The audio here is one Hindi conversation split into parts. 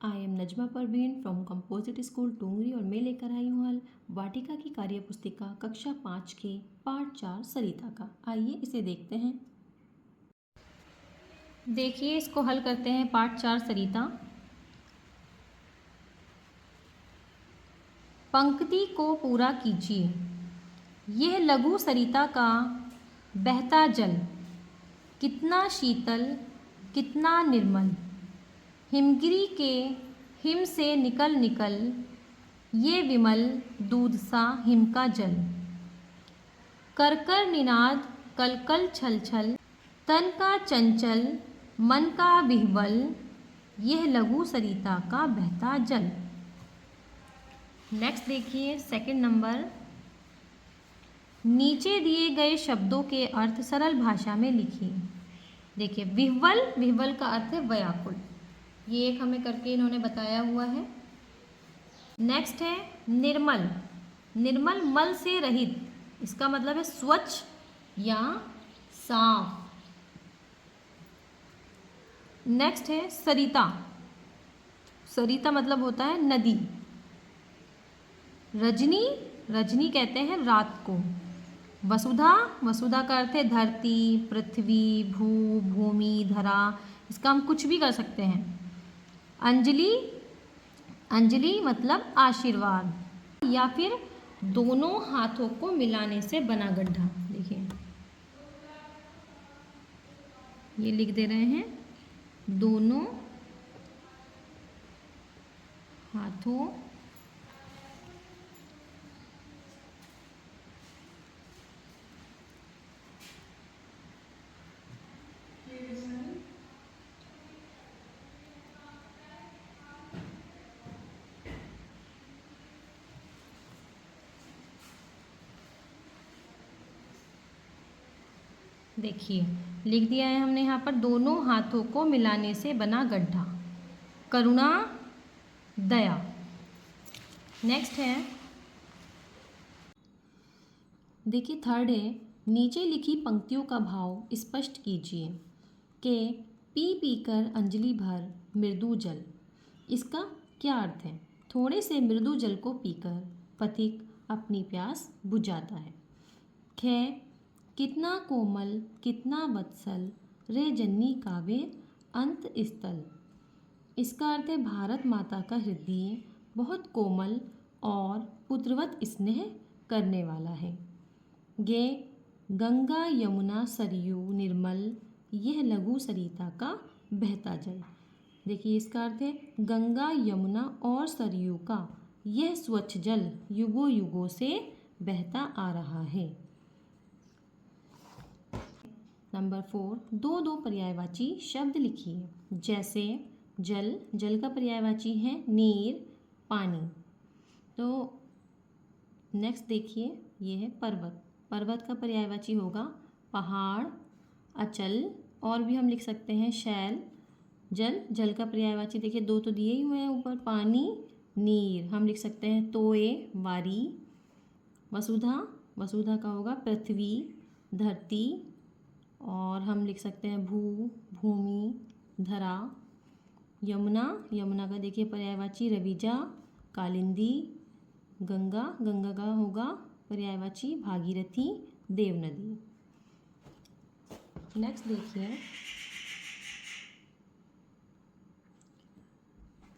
I am Najma Parveen from composite school Tungri और मैं लेकर आई हूँ हल वाटिका की कार्य पुस्तिका कक्षा 5 के पाठ 4 सरिता का। आइए इसे देखते हैं। देखिए इसको हल करते हैं। पाठ 4 सरिता। पंक्ति को पूरा कीजिए। यह लघु सरिता का बहता जल कितना शीतल कितना निर्मल, हिमगिरी के हिम से निकल निकल ये विमल दूध सा हिम का जल, कर कर निनाद कल कल छल छल, तन का चंचल मन का विह्वल, यह लघु सरिता का बहता जल। नेक्स्ट देखिए सेकंड नंबर। नीचे दिए गए शब्दों के अर्थ सरल भाषा में लिखिए। देखिए विह्वल, विह्वल का अर्थ है व्याकुल, ये एक हमें करके इन्होंने बताया हुआ है। नेक्स्ट है निर्मल, निर्मल मल से रहित, इसका मतलब है स्वच्छ या साफ। नेक्स्ट है सरिता, सरिता मतलब होता है नदी। रजनी, रजनी कहते हैं रात को। वसुधा, वसुधा का अर्थ है धरती, पृथ्वी, भू, भूमि, धरा, इसका हम कुछ भी कर सकते हैं। अंजलि, अंजलि मतलब आशीर्वाद या फिर दोनों हाथों को मिलाने से बना गड्ढा। देखिए ये लिख दे रहे हैं, दोनों हाथों देखिए लिख दिया है हमने यहाँ पर, दोनों हाथों को मिलाने से बना गड्ढा। करुणा, दया। नेक्स्ट है देखिए थर्ड है, नीचे लिखी पंक्तियों का भाव स्पष्ट कीजिए। के पी पीकर अंजलि भर मृदु जल, इसका क्या अर्थ है? थोड़े से मृदु जल को पीकर पथिक अपनी प्यास बुझाता है। खे कितना कोमल कितना वत्सल रे जननी काव्य अंत स्थल, इसका अर्थ है भारत माता का हृदय बहुत कोमल और पुत्रवत स्नेह करने वाला है। गे गंगा यमुना सरयू निर्मल, यह लघु सरिता का बहता जल। देखिए इसका अर्थ है गंगा यमुना और सरयू का यह स्वच्छ जल युगों युगों से बहता आ रहा है। नंबर 4, दो दो पर्यायवाची शब्द लिखिए। जैसे जल, जल का पर्यायवाची है नीर, पानी। तो नेक्स्ट देखिए ये है पर्वत, पर्वत का पर्यायवाची होगा पहाड़, अचल, और भी हम लिख सकते हैं शैल। जल, जल का पर्यायवाची देखिए दो तो दिए ही हुए हैं ऊपर, पानी, नीर, हम लिख सकते हैं तोए, वारी। वसुधा, वसुधा का होगा पृथ्वी, धरती, और हम लिख सकते हैं भू, भूमि, धरा। यमुना, यमुना का देखिए पर्यायवाची रविजा, कालिंदी। गंगा, गंगा का होगा पर्यायवाची भागीरथी, देवनदी। नेक्स्ट देखिए,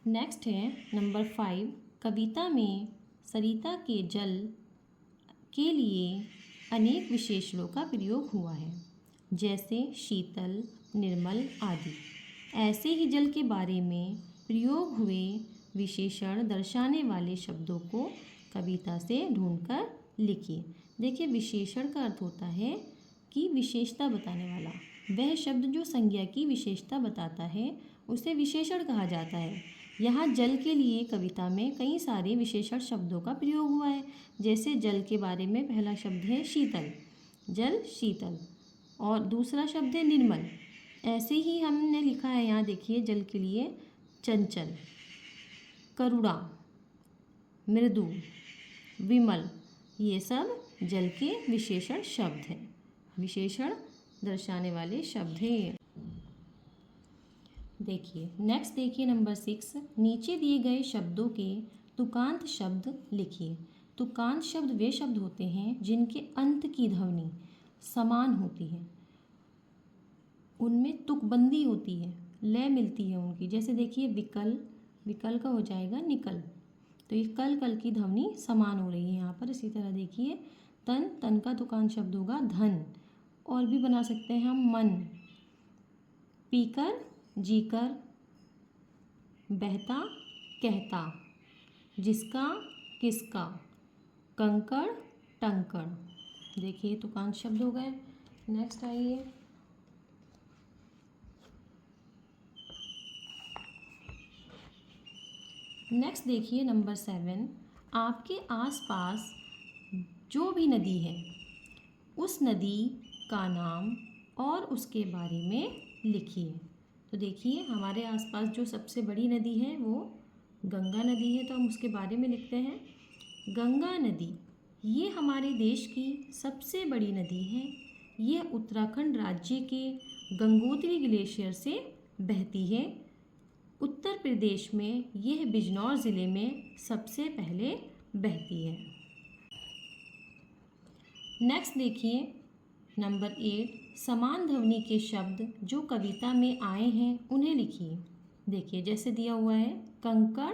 नेक्स्ट है नंबर 5, कविता में सरिता के जल के लिए अनेक विशेषणों का प्रयोग हुआ है, जैसे शीतल, निर्मल आदि। ऐसे ही जल के बारे में प्रयोग हुए विशेषण दर्शाने वाले शब्दों को कविता से ढूंढकर लिखिए। देखिए विशेषण का अर्थ होता है कि विशेषता बताने वाला, वह शब्द जो संज्ञा की विशेषता बताता है उसे विशेषण कहा जाता है। यहाँ जल के लिए कविता में कई सारे विशेषण शब्दों का प्रयोग हुआ है। जैसे जल के बारे में पहला शब्द है शीतल, जल शीतल, और दूसरा शब्द है निर्मल। ऐसे ही हमने लिखा है यहाँ देखिए जल के लिए चंचल, करुणा, मृदु, विमल, ये सब जल के विशेषण शब्द हैं, विशेषण दर्शाने वाले शब्द हैं। देखिए नेक्स्ट देखिए नंबर 6, नीचे दिए गए शब्दों के तुकांत शब्द लिखिए। तुकांत शब्द वे शब्द होते हैं जिनके अंत की ध्वनि समान होती है, उनमें तुकबंदी होती है, लय मिलती है उनकी। जैसे देखिए विकल, विकल का हो जाएगा निकल, तो ये कल कल की ध्वनि समान हो रही है यहाँ पर। इसी तरह देखिए तन, तन का तुकांत शब्द होगा धन। और भी बना सकते हैं हम मन, पीकर जीकर, बहता कहता, जिसका किसका, कंकड़ टंकड़। देखिए तुकांत शब्द हो गए। नेक्स्ट आइए, नेक्स्ट देखिए नंबर 7, आपके आसपास जो भी नदी है उस नदी का नाम और उसके बारे में लिखिए। तो देखिए हमारे आसपास जो सबसे बड़ी नदी है वो गंगा नदी है, तो हम उसके बारे में लिखते हैं। गंगा नदी ये हमारे देश की सबसे बड़ी नदी है। यह उत्तराखंड राज्य के गंगोत्री ग्लेशियर से बहती है। उत्तर प्रदेश में यह बिजनौर ज़िले में सबसे पहले बहती है। नेक्स्ट देखिए नंबर 8, समान ध्वनि के शब्द जो कविता में आए हैं उन्हें लिखिए। देखिए जैसे दिया हुआ है कंकड़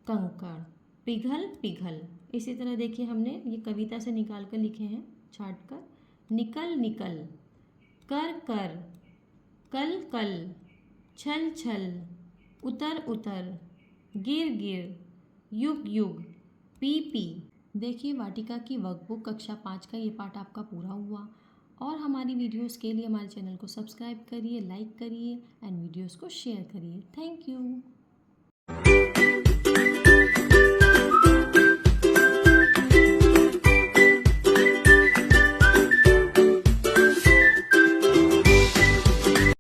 कंकड़, पिघल पिघल। इसी तरह देखिए हमने ये कविता से निकाल कर लिखे हैं छाट कर। निकल निकल, कर कर, कल कल, छल छल, उतर उतर, गिर गिर, युग युग, पी पी। देखिए वाटिका की वर्कबुक कक्षा 5 का ये पाठ आपका पूरा हुआ। और हमारी वीडियोस के लिए हमारे चैनल को सब्सक्राइब करिए, लाइक करिए एंड वीडियोस को शेयर करिए। Thank you.